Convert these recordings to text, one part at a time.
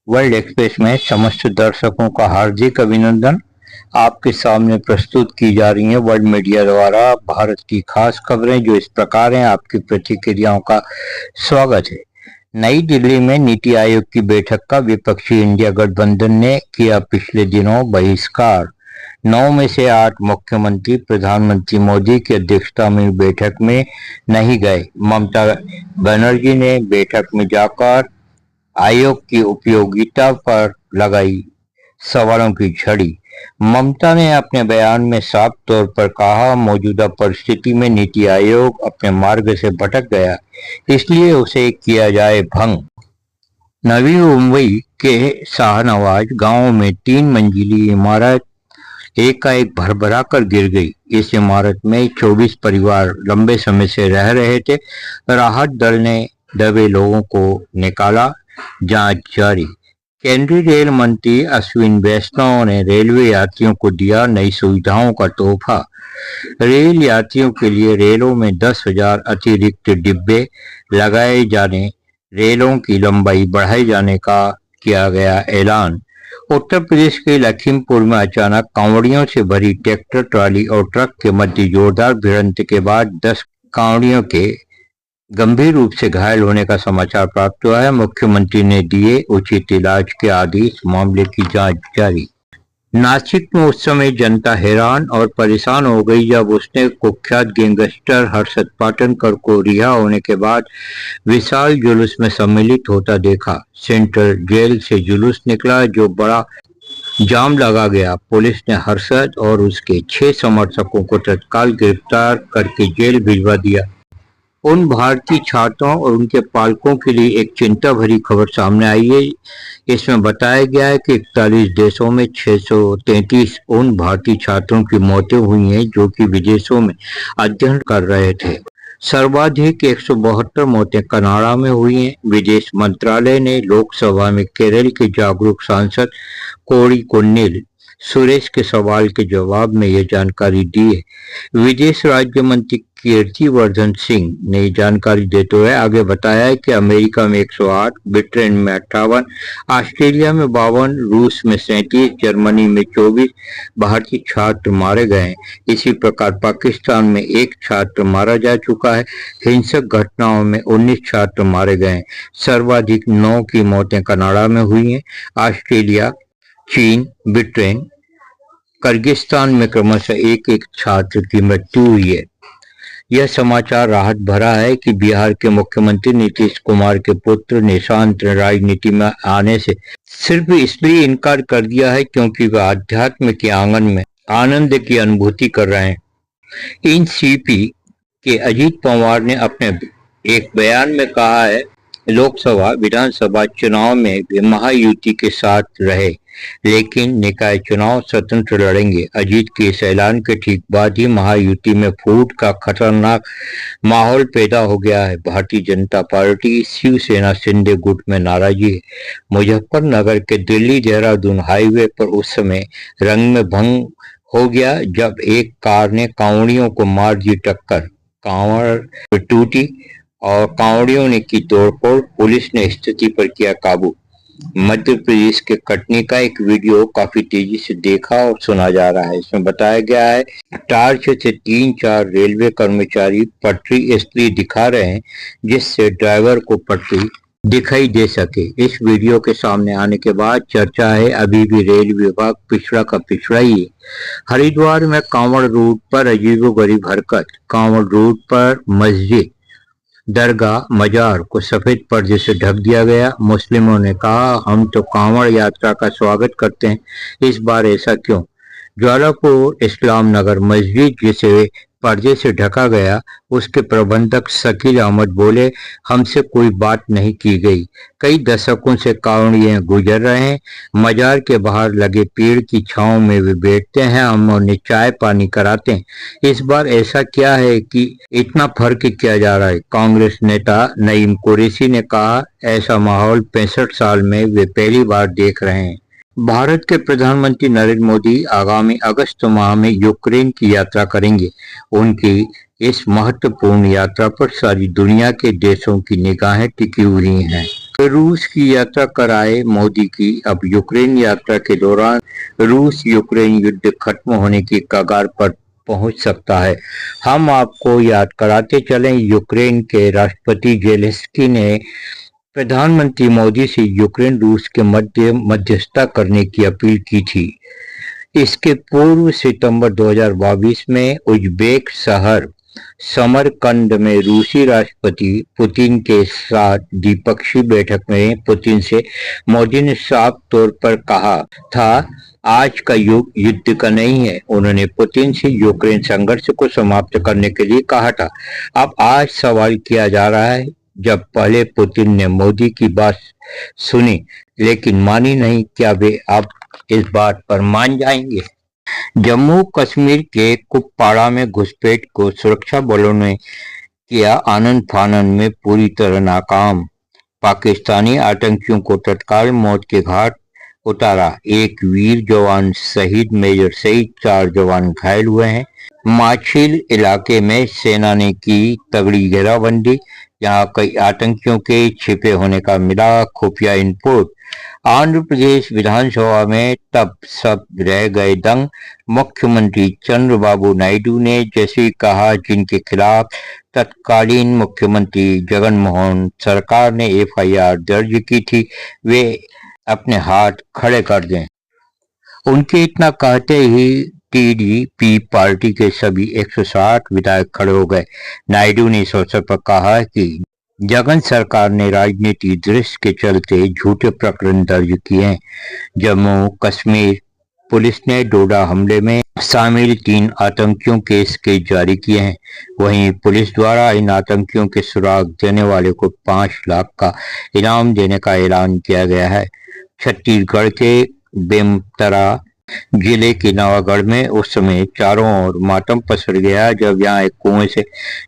World express में समस्त दर्शकों का हार्दिक अभिनंदन। आपके सामने प्रस्तुत की जा रही है वर्ल्ड मीडिया द्वारा भारत की खास खबरें जो इस प्रकार हैं। आपकी प्रतिक्रियाओं का स्वागत है। नई दिल्ली में नीति आयोग की बैठक का विपक्षी इंडिया गठबंधन ने किया पिछले दिनों बहिष्कार। 9 में से 8 मुख्यमंत्री प्रधानमंत्री मोदी की अध्यक्षता में बैठक में नहीं गए। ममता बनर्जी ने बैठक में जाकर आयोग की उपयोगिता पर लगाई सवालों की झड़ी। ममता ने अपने बयान में साफ तौर पर कहा, मौजूदा परिस्थिति में नीति आयोग अपने मार्ग से भटक गया, इसलिए उसे किया जाए भंग। नवी मुंबई के शाहनवाज गांव में 3 मंजिली इमारत एकाएक भरभरा कर गिर गई। इस इमारत में 24 परिवार लंबे समय से रह रहे थे। राहत दल ने दबे लोगों को निकाला, जांच जारी। केंद्रीय रेल मंत्री अश्विनी वैष्णव ने रेलवे यात्रियों को दिया नई सुविधाओं का तोहफा। रेल यात्रियों के लिए रेलों में 10,000 अतिरिक्त डिब्बे लगाए जाने, रेलों की लंबाई बढ़ाए जाने का किया गया ऐलान। उत्तर प्रदेश के लखीमपुर में अचानक कांवड़ियों से भरी ट्रैक्टर ट्रॉली और ट्रक के मध्य जोरदार भिड़ंत के बाद 10 कांवड़ियों के गंभीर रूप से घायल होने का समाचार प्राप्त हुआ है। मुख्यमंत्री ने दिए उचित इलाज के आदेश, मामले की जांच जारी। नासिक में उस समय जनता हैरान और परेशान हो गई जब उसने कुख्यात गैंगस्टर हर्षद पाटनकर को रिहा होने के बाद विशाल जुलूस में सम्मिलित होता देखा। सेंट्रल जेल से जुलूस निकला जो बड़ा जाम लगा गया। पुलिस ने हर्षद और उसके 6 समर्थकों को तत्काल गिरफ्तार करके जेल भिजवा दिया। उन भारतीय छात्रों और उनके पालकों के लिए एक चिंता भरी खबर सामने आई है। इसमें बताया गया है कि 41 देशों में 633 उन भारतीय छात्रों की मौतें हुई हैं जो कि विदेशों में अध्ययन कर रहे थे। सर्वाधिक 172 मौतें कनाडा में हुई हैं। विदेश मंत्रालय ने लोकसभा में केरल के जागरूक सांसद कोड़ीकुन्नील सुरेश के सवाल के जवाब में यह जानकारी दी है। विदेश राज्य मंत्री कीर्तिवर्धन सिंह ने जानकारी देते हुए आगे बताया कि अमेरिका में 108, ब्रिटेन में 58, ऑस्ट्रेलिया में 52, रूस में 37, जर्मनी में 24 भारतीय छात्र मारे गए हैं। इसी प्रकार पाकिस्तान में 1 छात्र मारा जा चुका है। हिंसक घटनाओं में 19 छात्र मारे गए हैं। सर्वाधिक 9 की मौतें कनाडा में हुई हैं। ऑस्ट्रेलिया, चीन, ब्रिटेन, किर्गिस्तान में क्रमशः 1-1 छात्र की मृत्यु हुई है। यह समाचार राहत भरा है कि बिहार के मुख्यमंत्री नीतीश कुमार के पुत्र निशांत ने राजनीति में आने से सिर्फ इसलिए इनकार कर दिया है क्योंकि वह अध्यात्म के आंगन में आनंद की अनुभूति कर रहे हैं। एनसीपी के अजीत पवार ने अपने एक बयान में कहा है, लोकसभा विधानसभा चुनाव में वे महायुति के साथ रहे लेकिन निकाय चुनाव स्वतंत्र लड़ेंगे। अजीत के इस ऐलान के ठीक बाद ही महायुति में फूट का खतरनाक माहौल पैदा हो गया है। भारतीय जनता पार्टी शिवसेना शिंदे गुट में नाराजगी है। मुजफ्फरनगर के दिल्ली देहरादून हाईवे पर उस समय रंग में भंग हो गया जब एक कार ने कांवड़ियों को मार दी टक्कर। कांवड़ टूटी और कांवड़ियों ने की तोड़फोड़। पुलिस ने स्थिति पर किया काबू। मध्य प्रदेश के कटनी का एक वीडियो काफी तेजी से देखा और सुना जा रहा है। इसमें बताया गया है टार्च से 3-4 रेलवे कर्मचारी पटरी इसलिए दिखा रहे हैं जिससे ड्राइवर को पटरी दिखाई दे सके। इस वीडियो के सामने आने के बाद चर्चा है अभी भी रेल विभाग पिछड़ा का पिछड़ा ही है। हरिद्वार में कांवड़ रूट पर अजीबोगरीब हरकत। कांवड़ रूट पर मस्जिद, दरगाह, मजार को सफेद पर्दे से ढक दिया गया। मुस्लिमों ने कहा, हम तो कांवड़ यात्रा का स्वागत करते हैं, इस बार ऐसा क्यों? ज्वालापुर इस्लाम नगर मस्जिद जिसे पर्दे से ढका गया, उसके प्रबंधक शकील अहमद बोले, हमसे कोई बात नहीं की गई। कई दशकों से कांवड़िए गुजर रहे हैं। मजार के बाहर लगे पेड़ की छांव में वे बैठते हैं, हम उन्हें चाय पानी कराते हैं। इस बार ऐसा क्या है कि इतना फर्क किया जा रहा है? कांग्रेस नेता नईम कुरैशी ने कहा, ऐसा माहौल 65 साल में वे पहली बार देख रहे हैं। भारत के प्रधानमंत्री नरेंद्र मोदी आगामी अगस्त माह में यूक्रेन की यात्रा करेंगे। उनकी इस महत्वपूर्ण यात्रा पर सारी दुनिया के देशों की निगाहें टिकी हुई हैं। रूस की यात्रा कराए मोदी की। अब यूक्रेन यात्रा के दौरान रूस यूक्रेन युद्ध खत्म होने की कगार पर पहुंच सकता है। हम आपको याद कराते चलें, यूक्रेन के राष्ट्रपति जेलेंस्की ने प्रधानमंत्री मोदी से यूक्रेन रूस के मध्यस्थता करने की अपील की थी। इसके पूर्व सितंबर 2022 में उज़्बेक शहर समरकंद में रूसी राष्ट्रपति पुतिन के साथ द्विपक्षीय बैठक में पुतिन से मोदी ने साफ तौर पर कहा था, आज का युग युद्ध का नहीं है। उन्होंने पुतिन से यूक्रेन संघर्ष को समाप्त करने के लिए कहा था। अब आज सवाल किया जा रहा है, जब पहले पुतिन ने मोदी की बात सुनी लेकिन मानी नहीं, क्या वे अब इस बात पर मान जाएंगे? जम्मू कश्मीर के कुपवाड़ा में घुसपैठ को सुरक्षा बलों ने किया आनन फानन में पूरी तरह नाकाम। पाकिस्तानी आतंकियों को तत्काल मौत के घाट उतारा। एक वीर जवान शहीद, मेजर सहित 4 जवान घायल हुए हैं। माछिल इलाके में सेना ने की तगड़ी घेराबंदी। यहाँ कई आतंकियों के छिपे होने का मिला खुफिया इनपुट। आंध्र प्रदेश विधानसभा में तब सब रह गए दंग। मुख्यमंत्री चंद्रबाबू नायडू ने जैसे कहा, जिनके खिलाफ तत्कालीन मुख्यमंत्री जगनमोहन सरकार ने एफआईआर दर्ज की थी, वे अपने हाथ खड़े कर दें। उनके इतना कहते ही टीडीपी पार्टी के सभी 160 विधायक खड़े हो गए। नायडू ने इस अवसर पर कहा कि जगन सरकार ने राजनीतिक दृश्य के चलते झूठे प्रकरण दर्ज किए हैं। जम्मू कश्मीर पुलिस ने डोडा हमले में शामिल 3 आतंकियों के केस जारी किए हैं। वहीं पुलिस द्वारा इन आतंकियों के सुराग देने वाले को 5 लाख का इनाम देने का ऐलान किया गया है। छत्तीसगढ़ के बेमेतरा जिले के नवागढ़ में उस समय चारों ओर मातम पसर गया जब यहां एक कुएं से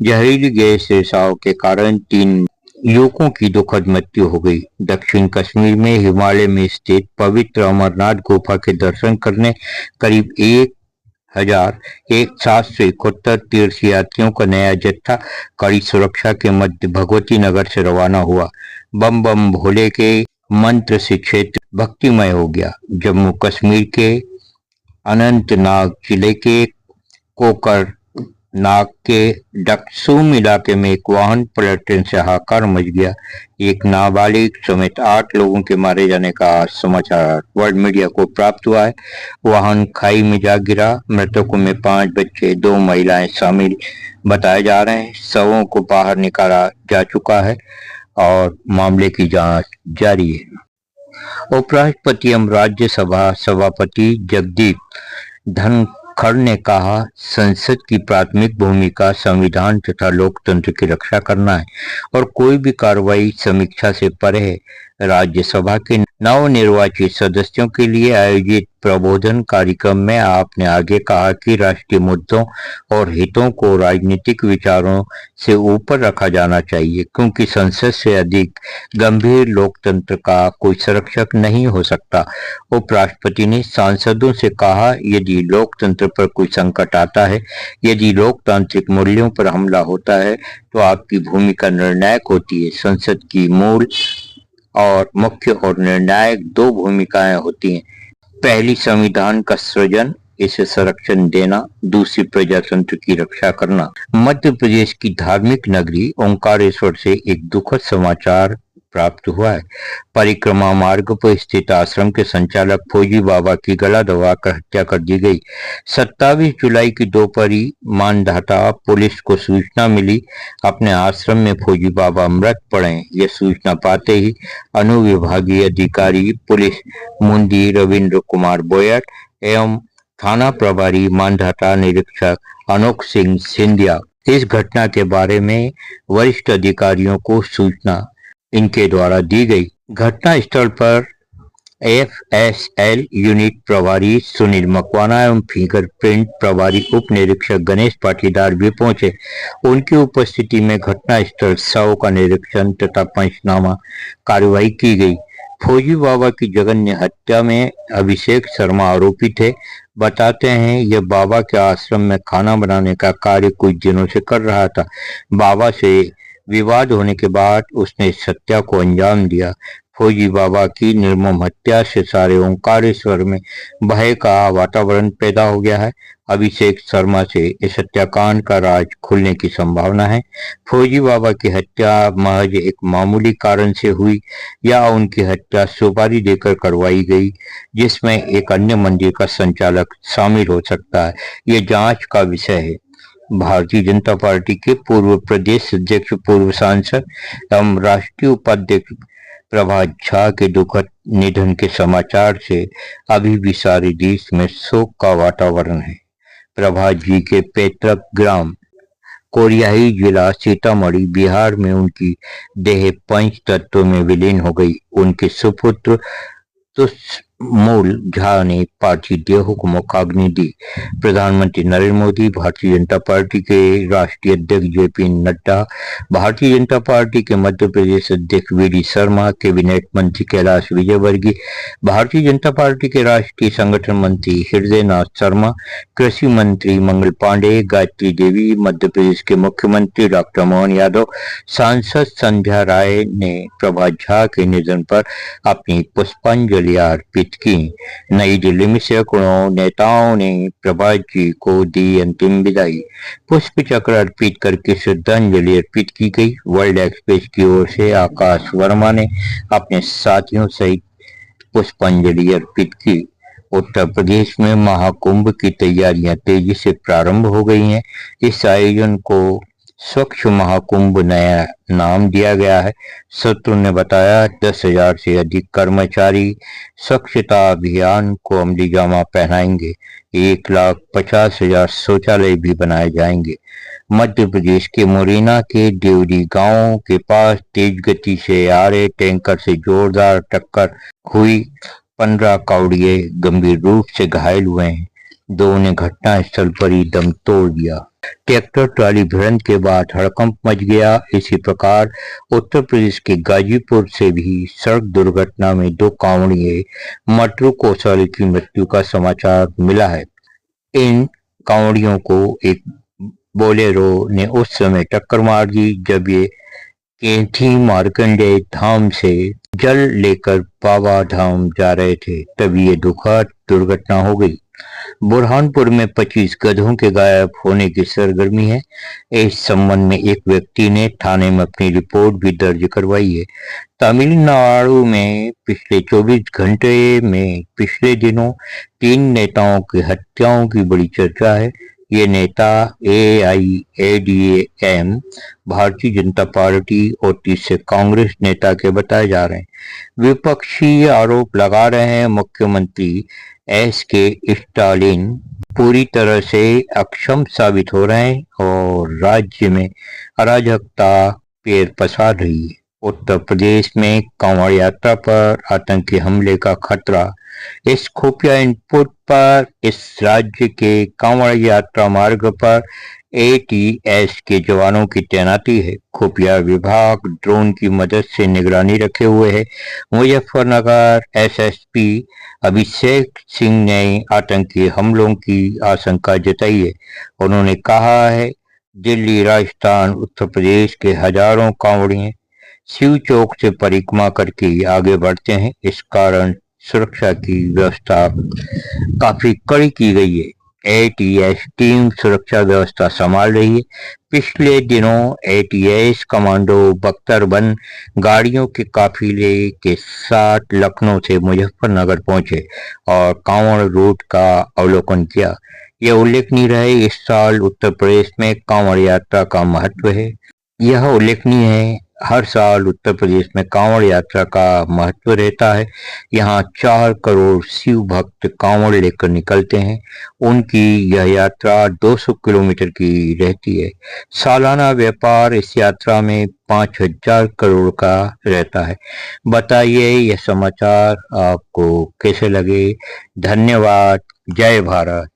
जहरीली गैस रिसाव के कारण 3 युवकों की दुखद मृत्यु हो गई। दक्षिण कश्मीर में हिमालय में स्थित पवित्र अमरनाथ गुफा के दर्शन करने करीब 1,771 तीर्थयात्रियों का नया जत्था कड़ी सुरक्षा के मध्य भगवती नगर से रवाना हुआ। बम बम भोले के मंत्र से क्षेत्र भक्तिमय हो गया। जम्मू कश्मीर के अनंतनाग जिले के कोकरनाग के डक्सुम इलाके में एक वाहन पलटने से हाहाकार मच गया। एक नाबालिग समेत 8 लोगों के मारे जाने का समाचार वर्ल्ड मीडिया को प्राप्त हुआ है। वाहन खाई में जा गिरा। मृतकों में 5 बच्चे 2 महिलाएं शामिल बताए जा रहे हैं। शवों को बाहर निकाला जा चुका है और मामले की जांच जारी है। उपराष्ट्रपति एवं राज्यसभा सभापति जगदीप धनखड़ ने कहा, संसद की प्राथमिक भूमिका संविधान तथा लोकतंत्र की रक्षा करना है और कोई भी कार्रवाई समीक्षा से परे है। राज्यसभा के नवनिर्वाचित सदस्यों के लिए आयोजित प्रबोधन कार्यक्रम में आपने आगे कहा कि राष्ट्रीय मुद्दों और हितों को राजनीतिक विचारों से ऊपर रखा जाना चाहिए, क्योंकि संसद से अधिक गंभीर लोकतंत्र का कोई संरक्षक नहीं हो सकता। उपराष्ट्रपति ने सांसदों से कहा, यदि लोकतंत्र पर कोई संकट आता है, यदि लोकतांत्रिक मूल्यों पर हमला होता है, तो आपकी भूमिका निर्णायक होती है। संसद की मूल और मुख्य और निर्णायक 2 भूमिकाएं होती हैं। पहली संविधान का सृजन, इसे संरक्षण देना, दूसरी प्रजातंत्र की रक्षा करना। मध्य प्रदेश की धार्मिक नगरी ओंकारेश्वर से एक दुखद समाचार प्राप्त हुआ है। परिक्रमा मार्ग पर स्थित आश्रम के संचालक फौजी बाबा की गला दबाकर हत्या कर दी गई। 27 जुलाई की दोपहरी मानधाता पुलिस को सूचना मिली अपने आश्रम में फौजी बाबा मृत पड़े। यह सूचना पाते ही अनुविभागीय अधिकारी पुलिस मुंदी रविंद्र कुमार बोयर एवं थाना प्रभारी मानधाता निरीक्षक अनोख सिंह सिंधिया इस घटना के बारे में वरिष्ठ अधिकारियों को सूचना इनके द्वारा दी गई। घटना स्थल पर एफएसएल यूनिट प्रभारी सुनील मकवाना एवं फिंगरप्रिंट प्रभारी उप निरीक्षक गणेश पाटीदार भी पहुंचे। उनकी उपस्थिति में घटना स्थल शव का निरीक्षण तथा पंचनामा कार्यवाही की गई। फौजी बाबा की जघन्य हत्या में अभिषेक शर्मा आरोपी थे। बताते हैं, यह बाबा के आश्रम में खाना बनाने का कार्य कुछ दिनों से कर रहा था। बाबा से विवाद होने के बाद उसने इस हत्या को अंजाम दिया। फौजी बाबा की निर्मम हत्या से सारे ओंकारेश्वर में भय का वातावरण पैदा हो गया है। अभिषेक शर्मा से इस हत्याकांड का राज खुलने की संभावना है। फौजी बाबा की हत्या महज एक मामूली कारण से हुई या उनकी हत्या सुपारी देकर करवाई गई जिसमें एक अन्य मंदिर का संचालक शामिल हो सकता है, ये जांच का विषय है। भारतीय जनता पार्टी के पूर्व प्रदेश अध्यक्ष, पूर्व सांसद एवं राष्ट्रीय उपाध्यक्ष प्रभात झा के दुखद निधन के समाचार से अभी भी सारे देश में शोक का वातावरण है। प्रभात जी के पैतृक ग्राम कोरियाही जिला सीतामढ़ी बिहार में उनकी देह पंच तत्व में विलीन हो गई। उनके सुपुत्र तुषमूल झा ने पार्थिव देह को मुखाग्नि दी। प्रधानमंत्री नरेंद्र मोदी, भारतीय जनता पार्टी के राष्ट्रीय अध्यक्ष जेपी नड्डा, भारतीय जनता पार्टी के मध्य प्रदेश अध्यक्ष वी शर्मा, कैबिनेट मंत्री कैलाश विजयवर्गीय, भारतीय जनता पार्टी के राष्ट्रीय संगठन मंत्री हृदयनाथ शर्मा, कृषि मंत्री मंगल पांडे, गायत्री देवी, मध्य प्रदेश के मुख्यमंत्री डॉक्टर मोहन यादव, सांसद संध्या राय ने प्रभात झा के निधन पर अपनी पुष्पांजलि अर्पित की। नई दिल्ली में सैकड़ों नेताओं ने प्रभात जी को दी अंतिम विदाई। पुष्प चक्र अर्पित करके श्रद्धांजलि अर्पित की गई। वर्ल्ड एक्सप्रेस की ओर से आकाश वर्मा ने अपने साथियों सहित पुष्पांजलि अर्पित की। उत्तर प्रदेश में महाकुंभ की तैयारियां तेजी से प्रारंभ हो गई हैं। इस आयोजन को स्वच्छ महाकुंभ नया नाम दिया गया है। सूत्रों ने बताया 10,000 से अधिक कर्मचारी स्वच्छता अभियान को अमली जामा पहनाएंगे। 1,50,000 शौचालय भी बनाए जाएंगे। मध्य प्रदेश के मुरैना के देवरी गांव के पास तेज गति से आ रहे टैंकर से जोरदार टक्कर हुई। 15 कावड़िए गंभीर रूप से घायल हुए हैं। 2 ने घटनास्थल पर ही दम तोड़ दिया। ट्रैक्टर ट्राली भिड़ंत के बाद हड़कंप मच गया। इसी प्रकार उत्तर प्रदेश के गाजीपुर से भी सड़क दुर्घटना में 2 कांवड़िए मटरू कौशल की मृत्यु का समाचार मिला है। इन कांवड़ियों को एक बोलेरो ने उस समय टक्कर मार दी जब ये केथी मार्कंडेय धाम से जल लेकर बाबा धाम जा रहे थे, तभी ये दुखद दुर्घटना हो गई। बुरहानपुर में 25 गधों के गायब होने की सरगर्मी है। इस संबंध में एक व्यक्ति ने थाने में अपनी रिपोर्ट भी दर्ज करवाई है। तमिलनाडु में पिछले 24 घंटे में पिछले दिनों 3 नेताओं की हत्याओं की बड़ी चर्चा है। ये नेता AIADAM, भारतीय जनता पार्टी और तीसरे कांग्रेस नेता के बताए जा रहे हैं। विपक्षी आरोप लगा रहे हैं मुख्यमंत्री SK स्टालिन पूरी तरह से अक्षम साबित हो रहे हैं और राज्य में अराजकता पैर पसार रही है। उत्तर प्रदेश में कांवड़ यात्रा पर आतंकी हमले का खतरा। इस खुफिया इनपुट पर इस राज्य के कांवड़ यात्रा मार्ग पर ATS के जवानों की तैनाती है। खुफिया विभाग ड्रोन की मदद से निगरानी रखे हुए है। मुजफ्फरनगर SSP अभिषेक सिंह ने आतंकी हमलों की आशंका जताई है। उन्होंने कहा है, दिल्ली, राजस्थान, उत्तर प्रदेश के हजारों कांवड़िए शिव चौक से परिक्रमा करके आगे बढ़ते हैं। इस कारण सुरक्षा की व्यवस्था काफी कड़ी की गई है। ATS टीम सुरक्षा व्यवस्था संभाल रही है। पिछले दिनों ATS कमांडो बख्तरबंद गाड़ियों के काफिले के साथ लखनऊ से मुजफ्फरनगर पहुंचे और कांवड़ रूट का अवलोकन किया। यह उल्लेखनीय रहे, इस साल उत्तर प्रदेश में कांवड़ यात्रा का महत्व है। यह उल्लेखनीय है, हर साल उत्तर प्रदेश में कांवड़ यात्रा का महत्व रहता है। यहाँ 4 करोड़ शिव भक्त कांवड़ लेकर निकलते हैं। उनकी यह यात्रा 200 किलोमीटर की रहती है। सालाना व्यापार इस यात्रा में 5,000 करोड़ का रहता है। बताइए यह समाचार आपको कैसे लगे। धन्यवाद। जय भारत।